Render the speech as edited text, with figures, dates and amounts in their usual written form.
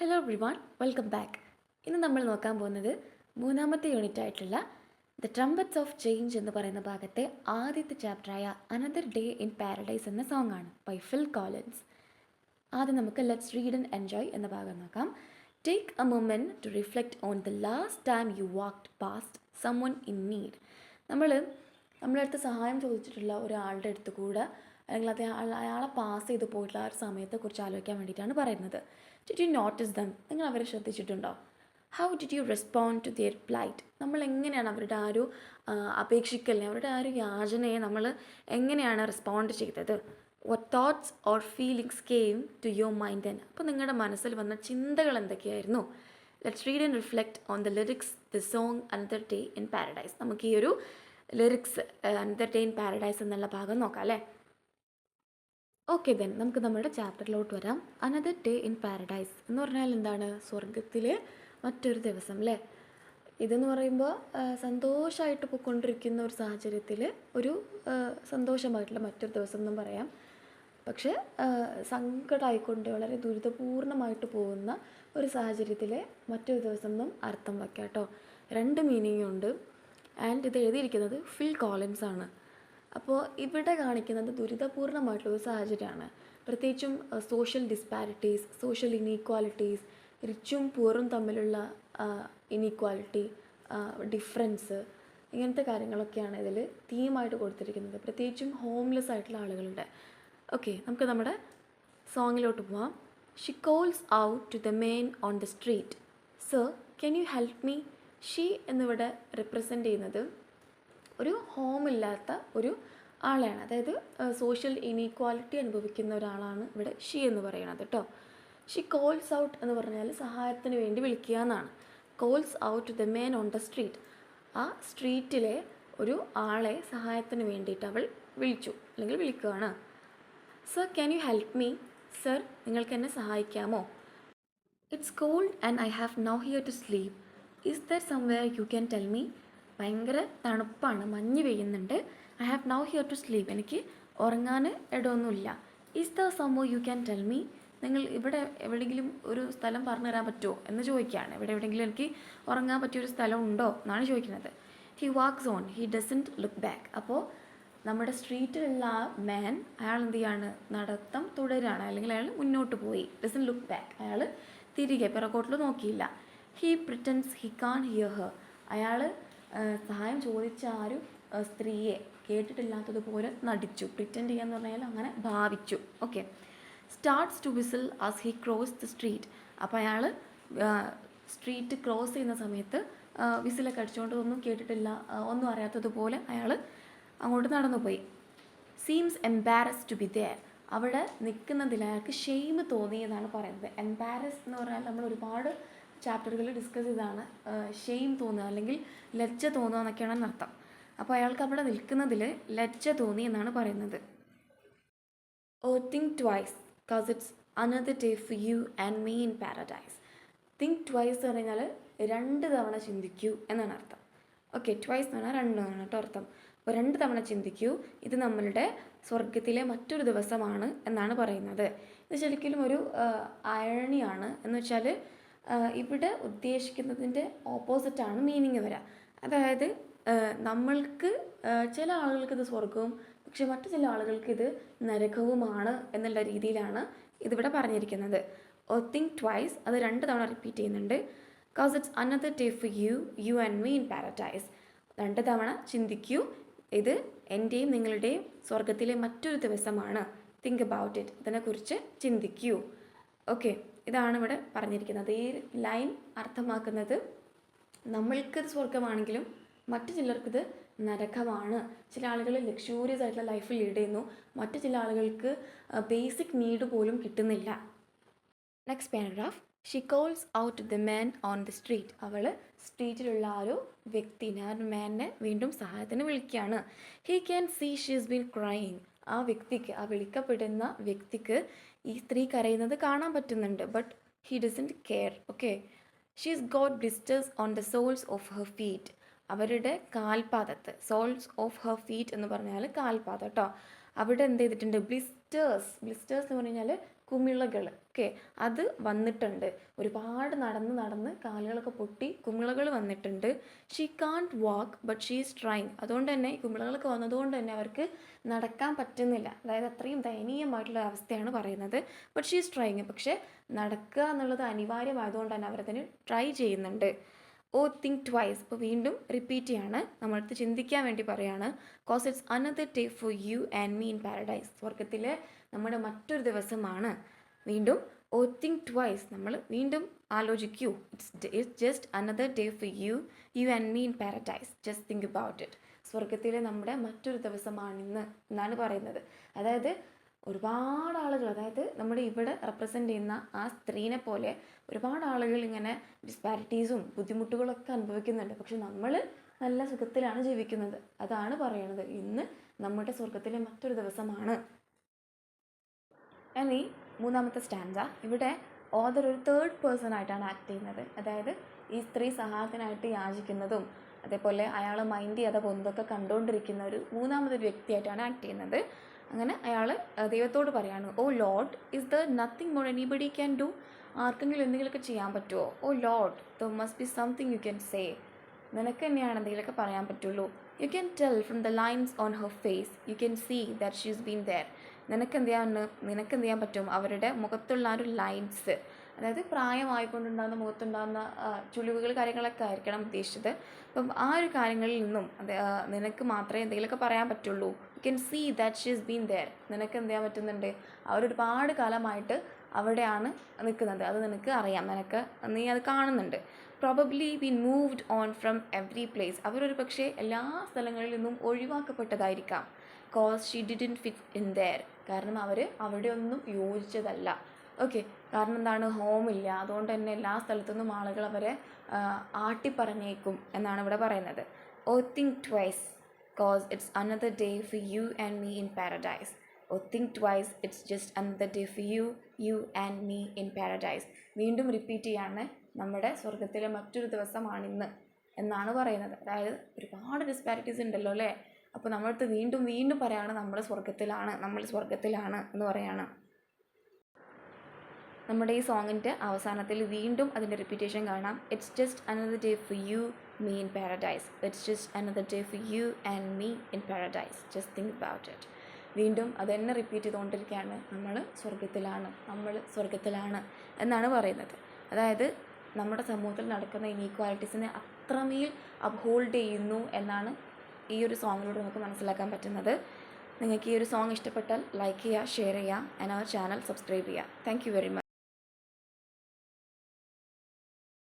Hello everyone, welcome back. ഇന്ന് നമ്മൾ നോക്കാൻ പോകുന്നത് മൂന്നാമത്തെ യൂണിറ്റ് ആയിട്ടുള്ള ദ ട്രംപറ്റ്സ് ഓഫ് ചേഞ്ച് എന്ന് പറയുന്ന ഭാഗത്തെ ആദ്യത്തെ ചാപ്റ്ററായ അനദർ ഡേ ഇൻ പാരഡൈസ് എന്ന സോങ് ആണ് ബൈ ഫിൽ കോളിൻസ്. ആദ്യം നമുക്ക് ലെറ്റ്സ് റീഡ് ആൻഡ് എൻജോയ് എന്ന ഭാഗം നോക്കാം. Take a moment to reflect on the last time you walked past someone in need. നമ്മളെ അടുത്ത് സഹായം ചോദിച്ചിട്ടുള്ള ഒരാളുടെ അടുത്ത് കൂടെ അല്ലെങ്കിൽ അയാളെ പാസ് ചെയ്ത് പോയിട്ടുള്ള ആ ഒരു സമയത്തെക്കുറിച്ച് ആലോചിക്കാൻ വേണ്ടിയിട്ടാണ് പറയുന്നത്. Did you notice them? നിങ്ങൾ അവരെ ശ്രദ്ധിച്ചിട്ടുണ്ടോ? How did you respond to their plight? നമ്മൾ എങ്ങനെയാണ് അവരുടെ ആ ഒരു അപേക്ഷിക്കലിനെ, അവരുടെ ആ ഒരു യാചനയെ നമ്മൾ എങ്ങനെയാണ് റെസ്പോണ്ട് ചെയ്തത്? What thoughts or feelings came to your mind then? അപ്പോൾ നിങ്ങളുടെ മനസ്സിൽ വന്ന ചിന്തകൾ എന്തൊക്കെയായിരുന്നു? Let's read and reflect on the lyrics the song another day in paradise. നമുക്ക് ഈ ഒരു lyrics another day in paradise എന്നുള്ള ഭാഗം നോക്കാം അല്ലേ? ഓക്കെ ദെൻ നമുക്ക് നമ്മുടെ ചാപ്റ്ററിലോട്ട് വരാം. അനദർ ഡേ ഇൻ പാരഡൈസ് എന്ന് പറഞ്ഞാൽ എന്താണ്? സ്വർഗത്തിലെ മറ്റൊരു ദിവസം അല്ലേ? ഇതെന്ന് പറയുമ്പോൾ സന്തോഷമായിട്ട് പോയിക്കൊണ്ടിരിക്കുന്ന ഒരു സാഹചര്യത്തിൽ ഒരു സന്തോഷമായിട്ടുള്ള മറ്റൊരു ദിവസം എന്നും പറയാം. പക്ഷേ സങ്കടമായിക്കൊണ്ട് വളരെ ദുരിതപൂർണമായിട്ട് പോകുന്ന ഒരു സാഹചര്യത്തിലെ മറ്റൊരു ദിവസം എന്നും അർത്ഥം വയ്ക്കാം കേട്ടോ. രണ്ട് മീനിങ് ഉണ്ട്. ആൻഡ് ഇത് എഴുതിയിരിക്കുന്നത് ഫിൽ കോളിൻസ് ആണ്. അപ്പോൾ ഇവിടെ കാണിക്കുന്നത് ദുരിതപൂർണമായിട്ടുള്ളൊരു സാഹചര്യമാണ്. പ്രത്യേകിച്ചും സോഷ്യൽ ഡിസ്പാരിറ്റീസ്, സോഷ്യൽ ഇനീക്വാലിറ്റീസ്, റിച്ചും പൂറും തമ്മിലുള്ള ഇനീക്വാലിറ്റി, ഡിഫറൻസ്, ഇങ്ങനത്തെ കാര്യങ്ങളൊക്കെയാണ് ഇതിൽ തീമായിട്ട് കൊടുത്തിരിക്കുന്നത്. പ്രത്യേകിച്ചും ഹോംലെസ് ആയിട്ടുള്ള ആളുകളുടെ. ഓക്കെ, നമുക്ക് നമ്മുടെ സോങ്ങിലോട്ട് പോവാം. She calls out to the men on the street, sir can you help me? She എന്നിവിടെ റെപ്രസെൻ്റ് ചെയ്യുന്നത് ഒരു ഹോമില്ലാത്ത ഒരു ആളെയാണ്. അതായത് സോഷ്യൽ ഇനീക്വാലിറ്റി അനുഭവിക്കുന്ന ഒരാളാണ് ഇവിടെ ഷീ എന്ന് പറയുന്നത് കേട്ടോ. ഷീ കോൾസ് ഔട്ട് എന്ന് പറഞ്ഞാൽ സഹായത്തിന് വേണ്ടി വിളിക്കുക എന്നാണ്. Calls out to the men on the street, ആ സ്ട്രീറ്റിലെ ഒരു ആളെ സഹായത്തിന് വേണ്ടിയിട്ട് അവൾ വിളിച്ചു അല്ലെങ്കിൽ വിളിക്കുകയാണ്. Sir can you help me? Sir നിങ്ങൾക്ക് എന്നെ സഹായിക്കാമോ? It's cold and I have now here to sleep. Is there somewhere you can tell me? ഭയങ്കര തണുപ്പാണ്, മഞ്ഞ് പെയ്യുന്നുണ്ട്. I have now here to sleep, എനിക്ക് ഉറങ്ങാൻ ഇടമൊന്നുമില്ല. Is the സംവോ you can tell me? നിങ്ങൾ ഇവിടെ എവിടെയെങ്കിലും ഒരു സ്ഥലം പറഞ്ഞു തരാൻ പറ്റുമോ എന്ന് ചോദിക്കുകയാണ്. ഇവിടെ എവിടെയെങ്കിലും എനിക്ക് ഉറങ്ങാൻ പറ്റിയൊരു സ്ഥലം ഉണ്ടോ എന്നാണ് ചോദിക്കുന്നത്. He wax on, he doesn't look back. അപ്പോൾ നമ്മുടെ സ്ട്രീറ്റിലുള്ള ആ മാൻ, അയാൾ എന്ത് ചെയ്യാണ്? നടത്തം തുടരുകയാണ്, അല്ലെങ്കിൽ അയാൾ മുന്നോട്ട് പോയി. ഡസൻറ്റ് ലുക്ക് ബാക്ക്, അയാൾ തിരികെ പിറകോട്ടിൽ നോക്കിയില്ല. He pretends he can't hear her, അയാൾ സഹായം ചോദിച്ച ആ ഒരു സ്ത്രീയെ കേട്ടിട്ടില്ലാത്തതുപോലെ നടിച്ചു. പ്രിറ്റൻഡ് ചെയ്യാന്ന് പറഞ്ഞാൽ അങ്ങനെ ഭാവിച്ചു. Okay. Starts to whistle as he cross the street. അപ്പോൾ അയാൾ സ്ട്രീറ്റ് ക്രോസ് ചെയ്യുന്ന സമയത്ത് വിസിലൊക്കെ അടിച്ചുകൊണ്ട് ഒന്നും കേട്ടിട്ടില്ല, ഒന്നും അറിയാത്തതുപോലെ അയാൾ അങ്ങോട്ട് നടന്നുപോയി. Seems embarrass to be there, അവിടെ നിൽക്കുന്നതിൽ അയാൾക്ക് ഷെയിം തോന്നിയെന്നാണ് പറയുന്നത്. എംബാരസ് എന്ന് പറഞ്ഞാൽ നമ്മൾ ഒരുപാട് ചാപ്റ്ററുകളിൽ ഡിസ്കസ് ചെയ്താണ് ഷെയിം തോന്നുക അല്ലെങ്കിൽ ലജ്ജ തോന്നുക എന്നൊക്കെയാണ് അർത്ഥം. അപ്പോൾ അയാൾക്ക് അവിടെ നിൽക്കുന്നതിൽ ലജ്ജ തോന്നി എന്നാണ് പറയുന്നത്. ഓ think twice cos it's another day for you and me in paradise. Think twice എന്ന് പറഞ്ഞാൽ രണ്ട് തവണ ചിന്തിക്കൂ എന്നാണ് അർത്ഥം. ഓക്കെ, ട്വൈസ് എന്ന് പറഞ്ഞാൽ രണ്ട് തവണ കേട്ടോ അർത്ഥം. അപ്പോൾ രണ്ട് തവണ ചിന്തിക്കൂ, ഇത് നമ്മളുടെ സ്വർഗത്തിലെ മറ്റൊരു ദിവസമാണ് എന്നാണ് പറയുന്നത്. ഇത് ശരിക്കും ഒരു അയണിയാണ്. എന്ന് വെച്ചാൽ ഇവിടെ ഉദ്ദേശിക്കുന്നതിൻ്റെ ഓപ്പോസിറ്റാണ് മീനിങ് വരിക. അതായത് നമ്മൾക്ക് ചില ആളുകൾക്ക് ഇത് സ്വർഗവും പക്ഷെ മറ്റു ചില ആളുകൾക്ക് ഇത് നരകവുമാണ് എന്നുള്ള രീതിയിലാണ് ഇതിവിടെ പറഞ്ഞിരിക്കുന്നത്. ഓ തിങ്ക് ട്വൈസ്, അത് രണ്ട് തവണ റിപ്പീറ്റ് ചെയ്യുന്നുണ്ട്. Cause it's another day for you, you and me in paradise. രണ്ട് തവണ ചിന്തിക്കൂ, ഇത് എൻ്റെയും നിങ്ങളുടെയും സ്വർഗത്തിലെ മറ്റൊരു ദിവസമാണ്. തിങ്ക് അബൌട്ട് ഇറ്റ്, ഇതിനെക്കുറിച്ച് ചിന്തിക്കൂ. ഓക്കെ, ഇതാണ് ഇവിടെ പറഞ്ഞിരിക്കുന്നത്. ഈ ലൈൻ അർത്ഥമാക്കുന്നത് നമ്മൾക്കിത് സ്വർഗമാണെങ്കിലും മറ്റു ചിലർക്കിത് നരകമാണ്. ചില ആളുകൾ ലക്ഷൂറിയസ് ആയിട്ടുള്ള ലൈഫ് ലീഡ് ചെയ്യുന്നു, മറ്റു ചില ആളുകൾക്ക് ബേസിക് നീഡ് പോലും കിട്ടുന്നില്ല. Next paragraph. She calls out the man on the street. അവൾ സ്ട്രീറ്റിലുള്ള ആ ഒരു വ്യക്തിനെ, ആ ഒരു മാനിനെ വീണ്ടും സഹായത്തിന് വിളിക്കുകയാണ്. He can see she is been crying. ആ വ്യക്തിക്ക്, ആ വിളിക്കപ്പെടുന്ന വ്യക്തിക്ക് ഈ സ്ത്രീ കരയുന്നത് കാണാൻ പറ്റുന്നുണ്ട്. But he doesn't care. Okay. She is got blisters on the soles of her feet. അവരുടെ കാൽപാദത്ത്, സോൾസ് ഓഫ് ഹെർ ഫീറ്റ് എന്ന് പറഞ്ഞാൽ കാൽപാദം കേട്ടോ. അവിടെ എന്ത് ചെയ്തിട്ടുണ്ട്? ബ്ലിസ്റ്റേഴ്സ് എന്ന് പറഞ്ഞു കഴിഞ്ഞാൽ കുമിളകൾ. ഓക്കെ, ഓക്കെ, അത് വന്നിട്ടുണ്ട്. ഒരുപാട് നടന്ന് കാലുകളൊക്കെ പൊട്ടി കുമിളകൾ വന്നിട്ടുണ്ട്. She can't walk but she is trying. അതുകൊണ്ട് തന്നെ ഈ കുമിളകളൊക്കെ വന്നതുകൊണ്ട് തന്നെ അവർക്ക് നടക്കാൻ പറ്റുന്നില്ല. അതായത് അത്രയും ദയനീയമായിട്ടുള്ള അവസ്ഥയാണ് പറയുന്നത്. But she is trying. പക്ഷേ നടക്കുക എന്നുള്ളത് അനിവാര്യമായതുകൊണ്ട് തന്നെ അവരതിന് ട്രൈ ചെയ്യുന്നുണ്ട്. Oh think twice. ഇപ്പോൾ വീണ്ടും റിപ്പീറ്റ് ചെയ്യാണ്, നമ്മളടുത്ത് ചിന്തിക്കാൻ വേണ്ടി പറയാണ്. Cause it's another day for you and me in paradise. സ്വർഗത്തിലെ നമ്മുടെ മറ്റൊരു ദിവസമാണ്. വീണ്ടും ഓ തിങ്ക് ട്വൈസ്, നമ്മൾ വീണ്ടും ആലോചിക്കൂ. It's just another day for you and me in paradise. Just think about it. സ്വർഗത്തിലെ നമ്മുടെ മറ്റൊരു ദിവസമാണിന്ന് എന്നാണ് പറയുന്നത്. അതായത് ഒരുപാട് ആളുകൾ, അതായത് നമ്മുടെ ഇവിടെ റെപ്രസെൻ്റ് ചെയ്യുന്ന ആ സ്ത്രീനെ പോലെ ഒരുപാട് ആളുകൾ ഇങ്ങനെ ഡിസ്പാരിറ്റീസും ബുദ്ധിമുട്ടുകളൊക്കെ അനുഭവിക്കുന്നുണ്ട്. പക്ഷെ നമ്മൾ നല്ല സുഖത്തിലാണ് ജീവിക്കുന്നത്. അതാണ് പറയുന്നത്, ഇന്ന് നമ്മുടെ സ്വർഗത്തിലെ മറ്റൊരു ദിവസമാണ്. ഇനി മൂന്നാമത്തെ സ്റ്റാൻസ. ഇവിടെ ഓതർ ഒരു തേർഡ് പേഴ്സൺ ആയിട്ടാണ് ആക്ട് ചെയ്യുന്നത്. അതായത് ഈ സ്ത്രീ സഹായത്തിനായിട്ട് യാചിക്കുന്നതും അതേപോലെ അയാൾ മൈൻഡ് ചെയ്യാതെ പൊന്തൊക്കെ കണ്ടുകൊണ്ടിരിക്കുന്ന ഒരു മൂന്നാമതൊരു വ്യക്തിയായിട്ടാണ് ആക്ട് ചെയ്യുന്നത്. അങ്ങനെ അയാൾ ദൈവത്തോട് പറയാണ്, ഓ load, is there nothing more anybody can do. ആർക്കെങ്കിലും എന്തെങ്കിലുമൊക്കെ ചെയ്യാൻ പറ്റുമോ? ഓ load, there must be something you can say. നിനക്ക് തന്നെയാണ് എന്തെങ്കിലുമൊക്കെ പറയാൻ പറ്റുള്ളൂ. You can tell from the lines on her face U can see that she is been there. നിനക്ക് എന്ത് ചെയ്യാൻ പറ്റും? അവരുടെ മുഖത്തുള്ള ആ ഒരു ലൈൻസ്, അതായത് പ്രായമായിക്കൊണ്ടുണ്ടാകുന്ന മുഖത്തുണ്ടാകുന്ന ചുളിവുകൾ കാര്യങ്ങളൊക്കെ ആയിരിക്കണം ഉദ്ദേശിച്ചത്. അപ്പം ആ ഒരു കാര്യങ്ങളിൽ നിന്നും നിനക്ക് മാത്രമേ എന്തെങ്കിലുമൊക്കെ പറയാൻ പറ്റുള്ളൂ. You can see that she is been there. നിനക്ക് എന്ത് ചെയ്യാൻ പറ്റുന്നുണ്ട്? അവരൊരുപാട് കാലമായിട്ട് അവിടെയാണ് നിൽക്കുന്നത്. അത് നിനക്ക് അറിയാം, നീ അത് കാണുന്നുണ്ട്. Probably B moved on from every place. അവരൊരു പക്ഷേ എല്ലാ സ്ഥലങ്ങളിൽ നിന്നും ഒഴിവാക്കപ്പെട്ടതായിരിക്കാം. Cos she didn't fit in there. കാരണം അവർ അവിടെ ഒന്നും യോജിച്ചതല്ല. ഓക്കെ, കാരണം എന്താണ്? ഹോമില്ല. അതുകൊണ്ട് തന്നെ എല്ലാ സ്ഥലത്തു നിന്നും ആളുകൾ അവരെ ആട്ടിപ്പറഞ്ഞേക്കും എന്നാണ് ഇവിടെ പറയുന്നത്. ഓ think twice, cos it's another day for you and me in paradise. Oh think twice, it's just another day for you and me in paradise. വീണ്ടും റിപ്പീറ്റ് ചെയ്യാണ്, നമ്മുടെ സ്വർഗത്തിലെ മറ്റൊരു ദിവസമാണിന്ന് എന്നാണ് പറയുന്നത്. അതായത് ഒരുപാട് ഡിസ്പാരിറ്റീസ് ഉണ്ടല്ലോ അല്ലേ? അപ്പോൾ നമ്മളടുത്ത് വീണ്ടും വീണ്ടും പറയാണ്, നമ്മൾ സ്വർഗത്തിലാണ് എന്ന് പറയാണ്. നമ്മുടെ ഈ സോങ്ങിൻ്റെ അവസാനത്തിൽ വീണ്ടും അതിൻ്റെ റിപ്പീറ്റേഷൻ കാണാം. It's just another day for U me in paradise. It's just another day for you and me in paradise. Just think about it. വീണ്ടും അത് തന്നെ റിപ്പീറ്റ് ചെയ്തുകൊണ്ടിരിക്കുകയാണ്, നമ്മൾ സ്വർഗത്തിലാണ് എന്നാണ് പറയുന്നത്. അതായത് നമ്മുടെ സമൂഹത്തിൽ നടക്കുന്ന ഇനീക്വാലിറ്റീസിനെ അത്രമേൽ അപ്ഹോൾഡ് ചെയ്യുന്നു എന്നാണ് ഈ ഒരു സോങ്ങിലൂടെ നമുക്ക് മനസ്സിലാക്കാൻ പറ്റുന്നത്. നിങ്ങൾക്ക് ഈ ഒരു സോങ് ഇഷ്ടപ്പെട്ടാൽ ലൈക്ക് ചെയ്യുക, ഷെയർ ചെയ്യുക, ആൻഡ് അവർ ചാനൽ സബ്സ്ക്രൈബ് ചെയ്യുക. Thank you very much.